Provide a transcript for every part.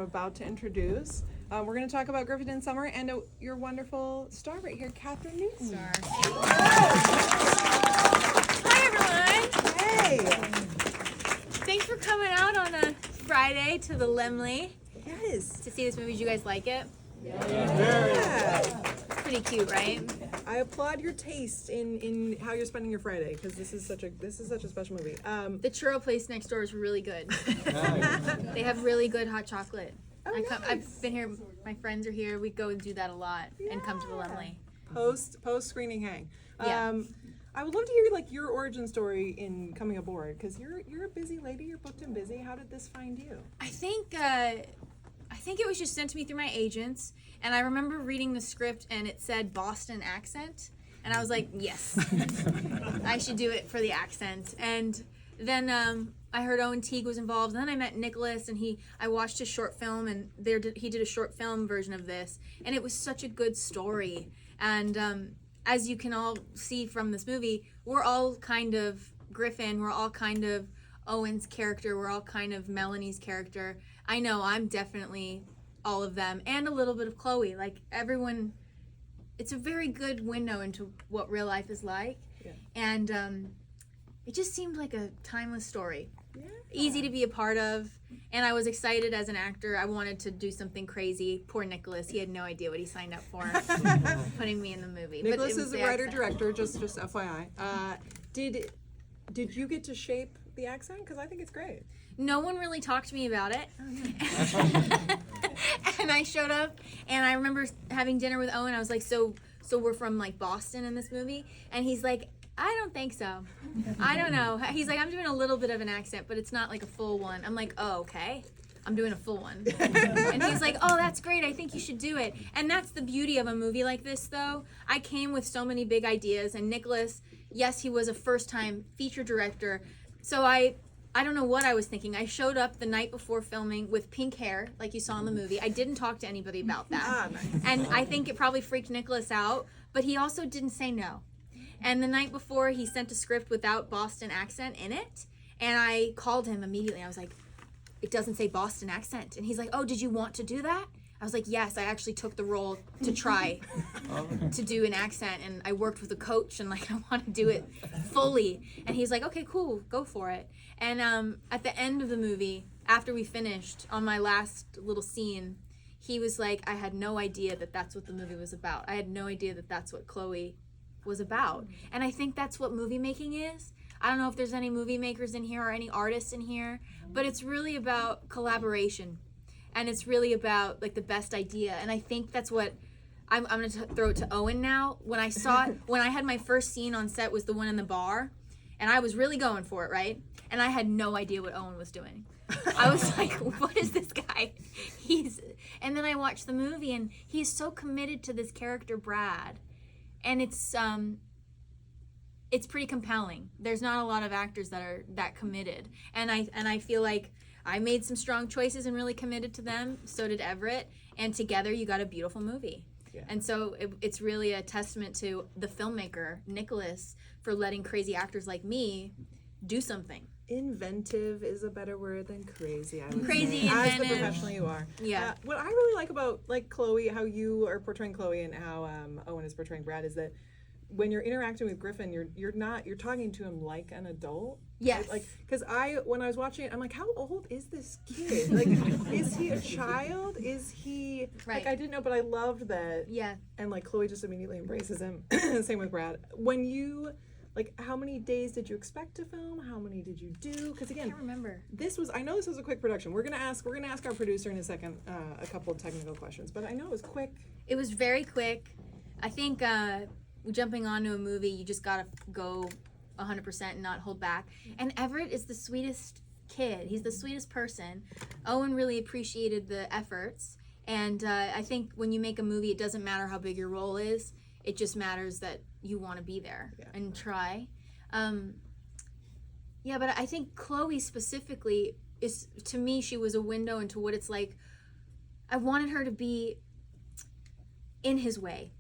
About to introduce. We're going to talk about Griffin in Summer and your wonderful star right here, Kathryn Newton. Hi, everyone. Hey. Thanks for coming out on a Friday to the Laemmle Yes. to see this movie. Did you guys like it? Yeah. Pretty cute, right? I applaud your taste in how you're spending your Friday because this is such a special movie. The churro place next door is really good. They have really good hot chocolate. Oh, I've been here. My friends are here. We go and do that a lot and come to the Laemmle. Post screening hang. Yeah. I would love to hear your origin story in coming aboard because you're a busy lady. You're booked and busy. How did this find you? I think it was just sent to me through my agents, and I remember reading the script and it said Boston accent, and I was like, yes, I should do it for the accent. And then I heard Owen Teague was involved, and then I met Nicholas, and I watched his short film, and he did a short film version of this, and it was such a good story. And as you can all see from this movie, we're all kind of Griffin, we're all kind of Owen's character, we're all kind of Melanie's character. I know I'm definitely all of them, and a little bit of Chloe. Like, everyone, it's a very good window into what real life is like. Yeah. And it just seemed like a timeless story. Yeah. Easy to be a part of, and I was excited as an actor. I wanted to do something crazy. Poor Nicholas, he had no idea what he signed up for, putting me in the movie. Nicholas is a writer-director, just FYI. Did you get to shape the accent? Because I think it's great. No one really talked to me about it. And I showed up, and I remember having dinner with Owen. I was like, so we're from like Boston in this movie? And he's like, I don't think so. I don't know. He's like, I'm doing a little bit of an accent, but it's not like a full one. I'm like, oh, okay. I'm doing a full one. And he's like, oh, that's great. I think you should do it. And that's the beauty of a movie like this, though. I came with so many big ideas, and Nicholas, yes, he was a first-time feature director. So I don't know what I was thinking. I showed up the night before filming with pink hair, like you saw in the movie. I didn't talk to anybody about that. Nice. And I think it probably freaked Nicholas out, but he also didn't say no. And the night before, he sent a script without Boston accent in it, and I called him immediately. I was like, it doesn't say Boston accent. And he's like, oh, did you want to do that? I was like, yes, I actually took the role to try to do an accent, and I worked with a coach, and I want to do it fully. And he's like, okay, cool, go for it. And at the end of the movie, after we finished, on my last little scene, he was like, I had no idea that that's what the movie was about. I had no idea that that's what Chloe was about. And I think that's what movie making is. I don't know if there's any movie makers in here or any artists in here, but it's really about collaboration, and it's really about like the best idea. And I think that's what I'm going to throw it to Owen now. When I had my first scene on set was the one in the bar, and I was really going for it, right? And I had no idea what Owen was doing. I was like, what is this guy? And then I watched the movie, and he's so committed to this character, Brad. And it's pretty compelling. There's not a lot of actors that are that committed. And I feel like I made some strong choices and really committed to them. So did Everett. And together you got a beautiful movie. Yeah. And so it's really a testament to the filmmaker, Nicholas, for letting crazy actors like me do something. Inventive is a better word than crazy, I would Crazy, say. inventive. As the professional you are. Yeah. What I really like about Chloe, how you are portraying Chloe and how Owen is portraying Brad is that when you're interacting with Griffin, you're talking to him like an adult. Yes. Like, because when I was watching it, I'm like, how old is this kid? Like, is he a child? Is he right. Like, I didn't know, but I loved that. Yeah. And like Chloe just immediately embraces him. Same with Brad. When you how many days did you expect to film? How many did you do? Because again, I can't remember. I know this was a quick production. We're gonna ask our producer in a second a couple of technical questions, but I know it was quick. It was very quick. I think jumping onto a movie, you just gotta go 100% and not hold back. And Everett is the sweetest kid. He's the sweetest person. Owen really appreciated the efforts. And I think when you make a movie, it doesn't matter how big your role is. It just matters that you want to be there and try. But I think Chloe specifically is, to me, she was a window into what it's like. I wanted her to be in his way.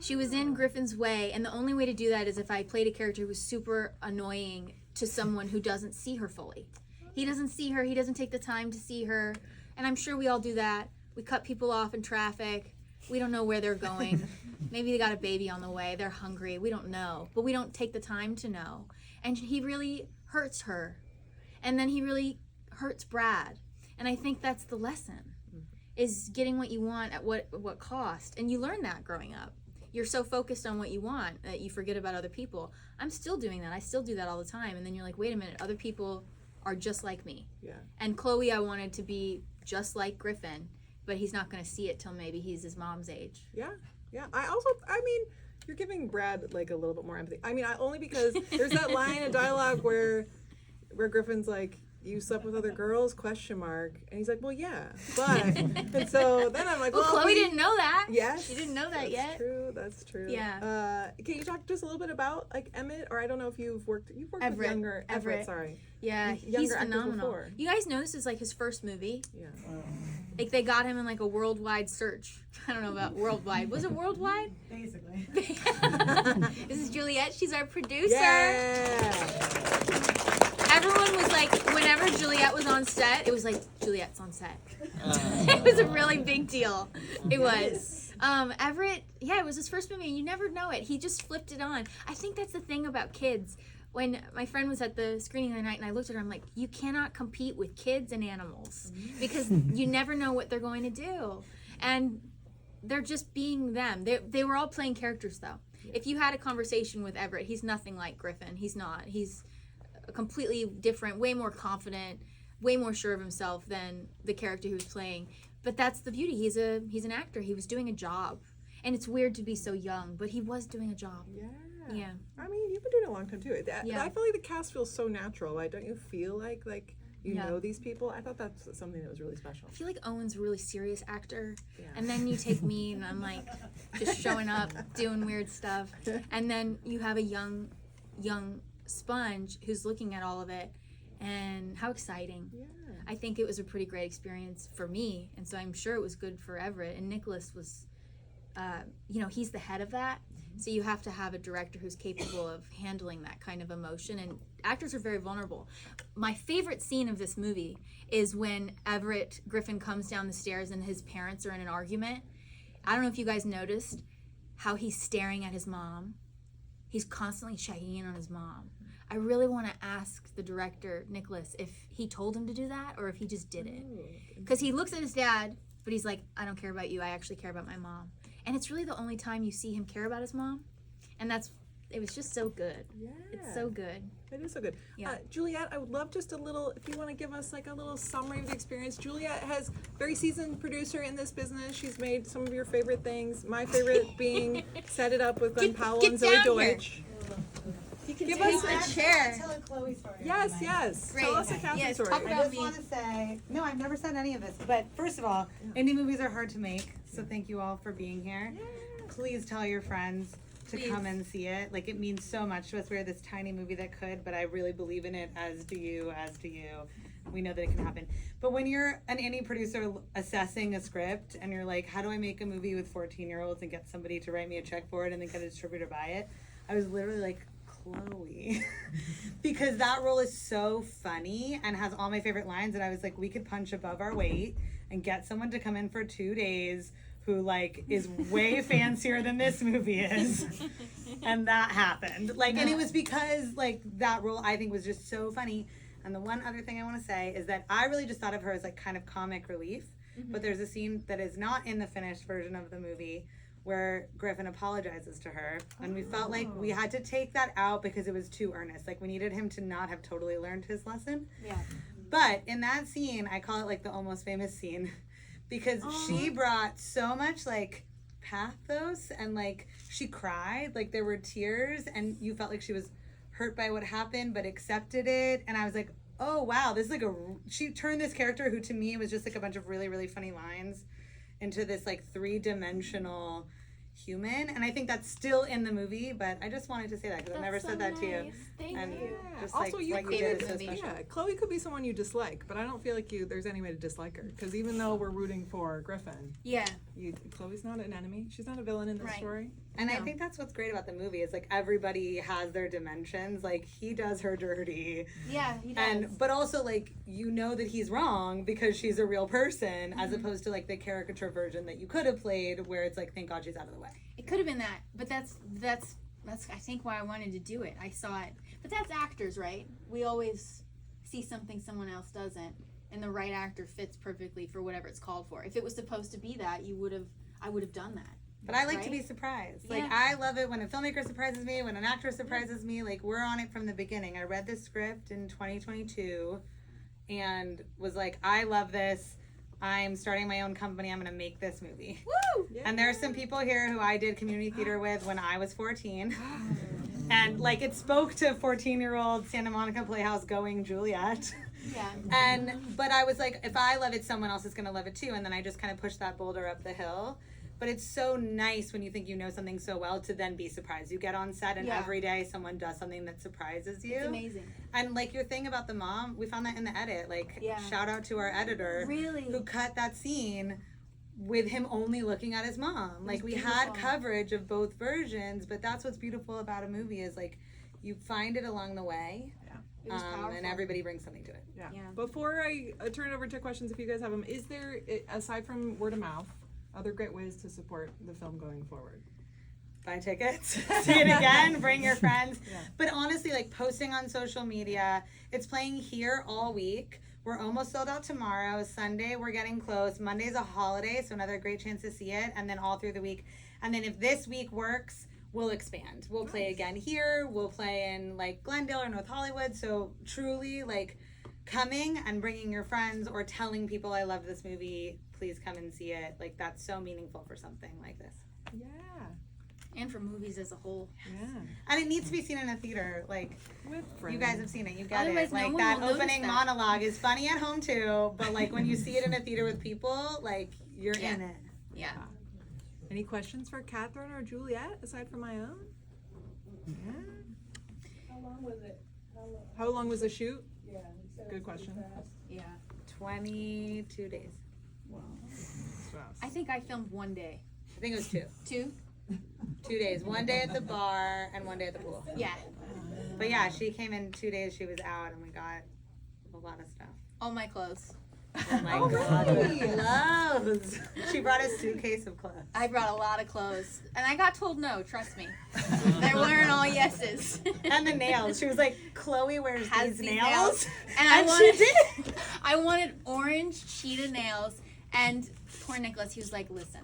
She was in Griffin's way, and the only way to do that is if I played a character who was super annoying to someone who doesn't see her fully. He doesn't see her, he doesn't take the time to see her, And I'm sure we all do that. We cut people off in traffic. We don't know where they're going. Maybe they got a baby on the way. They're hungry. We don't know. But we don't take the time to know. And he really hurts her. And then he really hurts Brad. And I think that's the lesson, is getting what you want at what cost. And you learn that growing up. You're so focused on what you want that you forget about other people. I'm still doing that. I still do that all the time. And then you're like, wait a minute, other people are just like me. Yeah. And Chloe, I wanted to be just like Griffin, but he's not going to see it till maybe he's his mom's age. Yeah. Yeah. I mean, you're giving Brad like a little bit more empathy. I mean, only because there's that line of dialogue where Griffin's like, you slept with other girls? ? And he's like, well, yeah, but. And so then I'm like, well, Chloe didn't know that. Yes. She didn't know that yet. That's true. Yeah. Can you talk just a little bit about like Emmett, or I don't know if you've worked Everett. with younger Everett, sorry. Yeah, he's phenomenal. You guys know this is like his first movie. Yeah. Like they got him in like a worldwide search. I don't know about worldwide. Was it worldwide? Basically. This is Juliet. She's our producer. Yeah. Everyone was like, whenever Juliet was on set, it was like, Juliet's on set. It was a really big deal. It was. Everett, yeah, it was his first movie, and you never know it. He just flipped it on. I think that's the thing about kids. When my friend was at the screening the other night, and I looked at her, I'm like, you cannot compete with kids and animals, because you never know what they're going to do. And they're just being them. They were all playing characters, though. If you had a conversation with Everett, he's nothing like Griffin. He's not. He's completely different, way more confident, way more sure of himself than the character he was playing. But that's the beauty. He's an actor. He was doing a job. And it's weird to be so young, but he was doing a job. Yeah. I mean, you've been doing it a long time too. Yeah. I feel like the cast feels so natural. Like, don't you feel like you know these people? I thought that's something that was really special. I feel like Owen's a really serious actor. Yeah. And then you take me and I'm like just showing up, doing weird stuff. And then you have a young sponge who's looking at all of it, and how exciting. Yeah. I think it was a pretty great experience for me, and so I'm sure it was good for Everett. And Nicholas was he's the head of that, so you have to have a director who's capable of handling that kind of emotion, and actors are very vulnerable. My favorite scene of this movie is when Everett Griffin comes down the stairs and his parents are in an argument. I don't know if you guys noticed how he's staring at his mom. He's constantly checking in on his mom. I really want to ask the director, Nicholas, if he told him to do that or if he just did it. Because he looks at his dad, but he's like, I don't care about you. I actually care about my mom. And it's really the only time you see him care about his mom. And it was just so good. Yeah. It's so good. It is so good. Yeah. Juliet, I would love just a little, if you want to give us like a little summary of the experience. Juliet has very seasoned producer in this business. She's made some of your favorite things. My favorite being Set It Up with Glenn Powell and Zoe down Deutsch. You can Give take us that a chair. Tell a Chloe story. Yes. Great. Tell us a Kathryn Yes, story. talk I about just me. want to say, no, I've never said any of this. But first of all, indie movies are hard to make, so thank you all for being here. Please tell your friends to come and see it. Like, it means so much to us. We're this tiny movie that could, but I really believe in it, as do you. We know that it can happen. But when you're an indie producer assessing a script and you're like, how do I make a movie with 14-year-olds and get somebody to write me a check for it and then get a distributor to buy it? I was literally like, Chloe. Because that role is so funny and has all my favorite lines, and I was like, we could punch above our weight and get someone to come in for 2 days who like is way fancier than this movie is. And that happened. And it was because like that role I think was just so funny. And the one other thing I want to say is that I really just thought of her as like kind of comic relief. But there's a scene that is not in the finished version of the movie where Griffin apologizes to her, and we felt like we had to take that out because it was too earnest. Like, we needed him to not have totally learned his lesson. Yeah. But in that scene, I call it like the almost famous scene, because she brought so much like pathos, and like she cried, like there were tears, and you felt like she was hurt by what happened but accepted it. And I was like, oh wow, this is like she turned this character who to me was just like a bunch of really, really funny lines into this like 3-dimensional human. And I think that's still in the movie, but I just wanted to say that because I've never said that to you. Thank And you. just Also, like you what could you did be is so the movie. special. Yeah, Chloe could be someone you dislike, but I don't feel like there's any way to dislike her. Because even though we're rooting for Griffin, Yeah. Chloe's not an enemy. She's not a villain in this Right. story. And I No. think that's what's great about the movie is like everybody has their dimensions. Like he does her dirty. Yeah, he does. But also like you know that he's wrong because she's a real person as opposed to like the caricature version that you could have played where it's like thank God she's out of the way. It could have been that, but that's I think why I wanted to do it. I saw it, but that's actors, right? We always see something someone else doesn't, and the right actor fits perfectly for whatever it's called for. If it was supposed to be that, I would have done that. But I like to Right? be surprised. Like Yeah. I love it when a filmmaker surprises me, when an actor surprises me. Like we're on it from the beginning. I read the script in 2022 and was like, I love this. I'm starting my own company. I'm going to make this movie. Woo! Yeah. And there are some people here who I did community theater with when I was 14. And like it spoke to 14-year-old Santa Monica Playhouse going Juliet. Yeah. But I was like, if I love it, someone else is going to love it too. And then I just kind of pushed that boulder up the hill. But it's so nice when you think you know something so well to then be surprised. You get on set and Yeah. every day someone does something that surprises you. It's amazing. And like your thing about the mom, we found that in the edit. Like Yeah. shout out to our editor Really? who cut that scene with him only looking at his mom. Like we had beautiful. coverage of both versions, but that's what's beautiful about a movie is like you find it along the way. It was powerful. And everybody brings something to it. Yeah. Yeah. Before I turn it over to questions, if you guys have them, is there, aside from word of mouth, other great ways to support the film going forward? Buy tickets, see it again, bring your friends. Yeah. But honestly, like posting on social media, it's playing here all week. We're almost sold out tomorrow. Sunday, we're getting close. Monday's a holiday, so another great chance to see it. And then all through the week. And then if this week works, we'll expand. We'll play again here. We'll play in like Glendale or North Hollywood. So truly like coming and bringing your friends or telling people I love this movie, please come and see it. Like that's so meaningful for something like this. Yeah. And for movies as a whole. Yeah. And it needs to be seen in a theater. Like With friends. you guys have seen it. You get Otherwise, it. no Like one that will notice opening that. monologue is funny at home too, but like when you see it in a theater with people, like you're Yeah. in it. Yeah. Any questions for Kathryn or Juliet aside from my own? Yeah. How long was it? How long was the shoot? Yeah. you said it Good was pretty question. fast. Yeah. 22 days. Wow. I think I filmed one day. I think it was 2. 2? 2 days. 1 day at the bar and 1 day at the pool. Yeah. But yeah, she came in 2 days. She was out and we got a lot of stuff. All my clothes. Oh my god, clothes! She brought a suitcase of clothes. I brought a lot of clothes. And I got told no, trust me. They weren't all yeses. And the nails. She was like, Chloe wears Has these these nails. And I And wanted, she did. I wanted orange cheetah nails. And poor Nicholas, he was like, listen,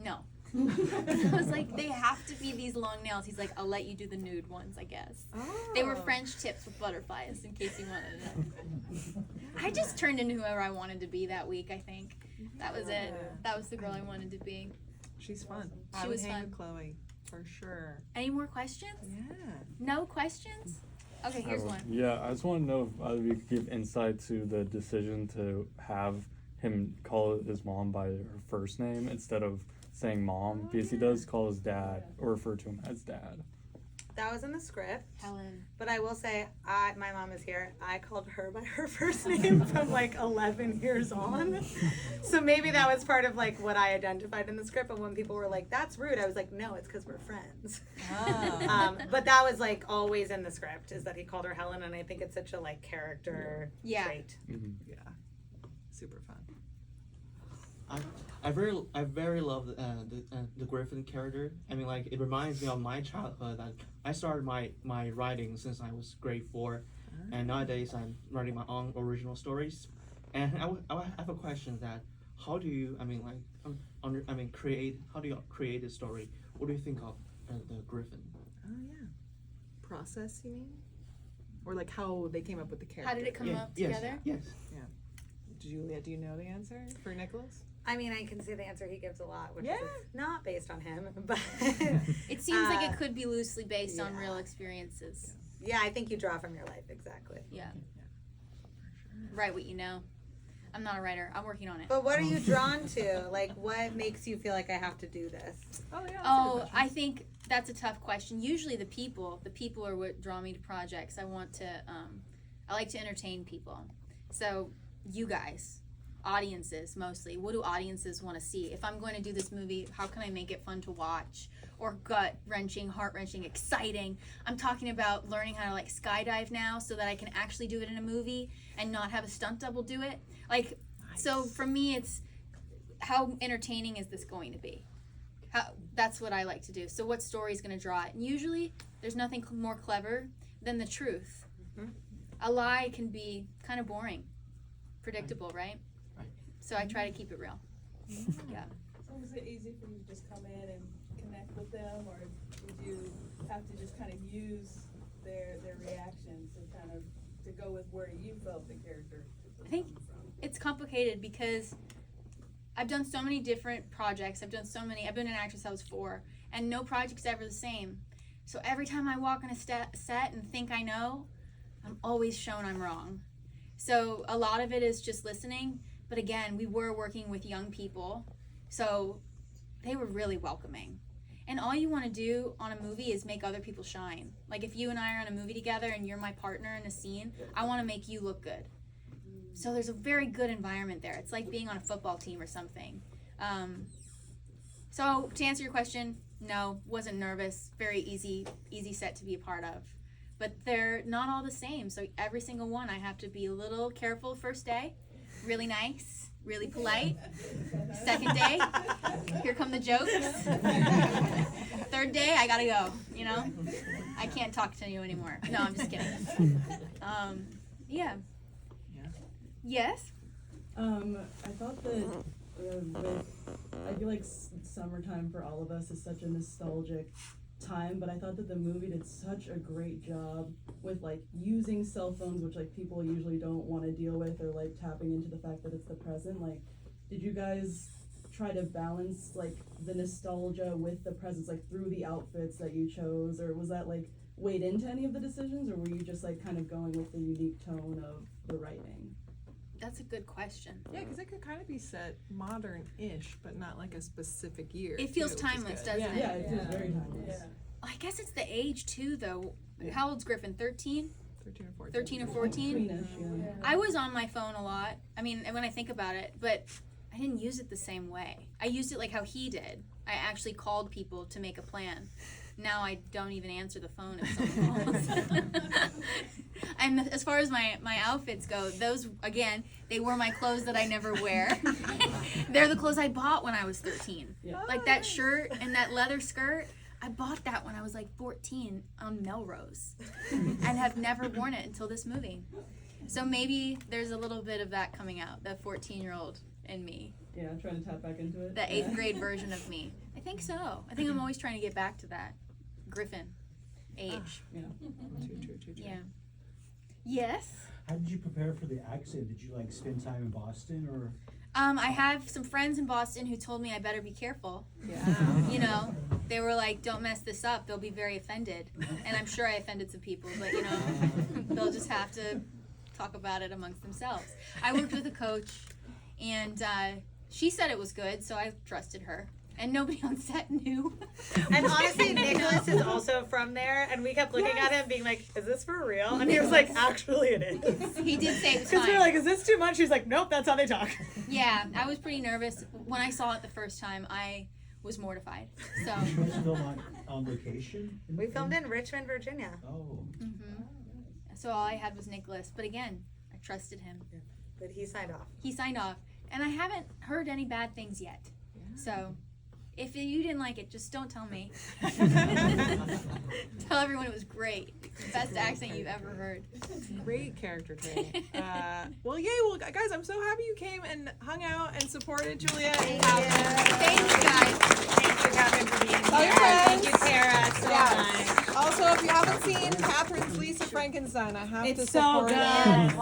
no. I was like, they have to be these long nails. He's like, I'll let you do the nude ones, I guess. They were French tips with butterflies, in case you wanted to know. I just turned into whoever I wanted to be that week, I think. That was it. That was the girl I wanted to be. She's fun. I She would was hang fun. with Chloe for sure. Any more questions? Yeah. No questions? Okay, here's one. Yeah, I just want to know if either of you could give insight to the decision to have him call his mom by her first name instead of saying mom, because he does call his dad or refer to him as dad. That was in the script. Helen. But I will say, my mom is here. I called her by her first name from like 11 years on. So maybe that was part of like what I identified in the script. But when people were like, that's rude, I was like, no, it's because we're friends. Oh. But that was like always in the script, is that he called her Helen. And I think it's such a like character Yeah. trait. Yeah. Super fun. I very love the Griffin character. I mean, like it reminds me of my childhood. I started my writing since I was grade 4, and nowadays I'm writing my own original stories. And I have a question that how do you create a story? What do you think of the Griffin? Oh yeah. Process, you mean? Or like how they came up with the character? How did it come up yes, together? Yes. Julia, do you know the answer for Nicholas? I mean, I can see the answer he gives a lot, which Yeah. is not based on him. But It seems like it could be loosely based on yeah. real experiences. yeah, I think you draw from your life, exactly. Yeah. Write what you know. I'm not a writer. I'm working on it. But what are you drawn to? Like, what makes you feel like I have to do this? Oh yeah. Oh, I think that's a tough question. Usually the people are what draw me to projects. I like to entertain people. So you guys audiences mostly. What do audiences want to see? If I'm going to do this movie, how can I make it fun to watch? Or gut-wrenching, heart-wrenching, exciting. I'm talking about learning how to like skydive now so that I can actually do it in a movie and not have a stunt double do it. Like, so for me, it's how entertaining is this going to be? That's what I like to do. So what story is going to draw it? And usually there's nothing more clever than the truth. Mhm. A lie can be kind of boring, predictable, right? Right. So I try to keep it real. Yeah. So was it easy for you to just come in and connect with them, or did you have to just kind of use their reactions to kind of to go with where you felt the character was I think coming from? it's complicated because I've done so many different projects. I've been an actress, I was 4, and no project's ever the same. So every time I walk on a set and think I know, I'm always shown I'm wrong. So a lot of it is just listening, but again, we were working with young people, so they were really welcoming. And all you want to do on a movie is make other people shine. Like if you and I are on a movie together and you're my partner in a scene, I want to make you look good. So there's a very good environment there. It's like being on a football team or something. So to answer your question, no, wasn't nervous. Very easy set to be a part of. But they're not all the same. So every single one, I have to be a little careful. First day, really nice, really polite. Second day, here come the jokes. Third day, I gotta go. You know, I can't talk to you anymore. No, I'm just kidding. Yeah. Yes. I thought that I feel like summertime for all of us is such a nostalgic time, but I thought that the movie did such a great job with like using cell phones, which like people usually don't want to deal with, or like tapping into the fact that it's the present. Like, did you guys try to balance like the nostalgia with the presence, like through the outfits that you chose, or was that like weighed into any of the decisions, or were you just like kind of going with the unique tone of the writing? That's a good question. Yeah, because it could kind of be set modern-ish, but not like a specific year. It feels too, which is timeless, good. doesn't Yeah, it? it feels very timeless. I guess it's the age too, though. How old's Griffin? 13? 13 or 14. 13 or 14? Tweenish, yeah. I was on my phone a lot. I mean, when I think about it, but I didn't use it the same way. I used it like how he did. I actually called people to make a plan. Now I don't even answer the phone if someone calls. And as far as my outfits go, those, again, they were my clothes that I never wear. They're the clothes I bought when I was 13. Yeah. Like that shirt and that leather skirt, I bought that when I was like 14 on Melrose and have never worn it until this movie. So maybe there's a little bit of that coming out, the 14-year-old in me. Yeah, trying to tap back into it. The 8th grade version of me. I think so. I think I'm always trying to get back to that Griffin age. Yeah. True. Yeah. Yes. How did you prepare for the accent? Did you like spend time in Boston or? I have some friends in Boston who told me I better be careful. Yeah. You know, they were like, don't mess this up. They'll be very offended. And I'm sure I offended some people, but you know, they'll just have to talk about it amongst themselves. I worked with a coach and she said it was good, so I trusted her. And nobody on set knew. And honestly, Nicholas is also from there, and we kept looking at him being like, is this for real? And he was like, actually it is. He did say it was Because we were fine. like, is this too much? He's like, nope, that's how they talk. Yeah, I was pretty nervous. When I saw it the first time, I was mortified. So, Did you guys film on location? We filmed in Richmond, Virginia. Oh. so all I had was Nicholas. But again, I trusted him. But he signed off. He signed off. And I haven't heard any bad things yet. So, if you didn't like it, just don't tell me. Tell everyone it was great. Best accent you've ever heard. Great character training. Well, yay. Well, guys, I'm so happy you came and hung out and supported Juliet. Thank and you. Kathryn. Thank you guys. Thank you, Kathryn, for being Tell here. your Thank you, friends. Tara. So Yes. nice. Also, if you haven't seen Kathryn's Lisa Frankenstein, I have to It's so support good. it.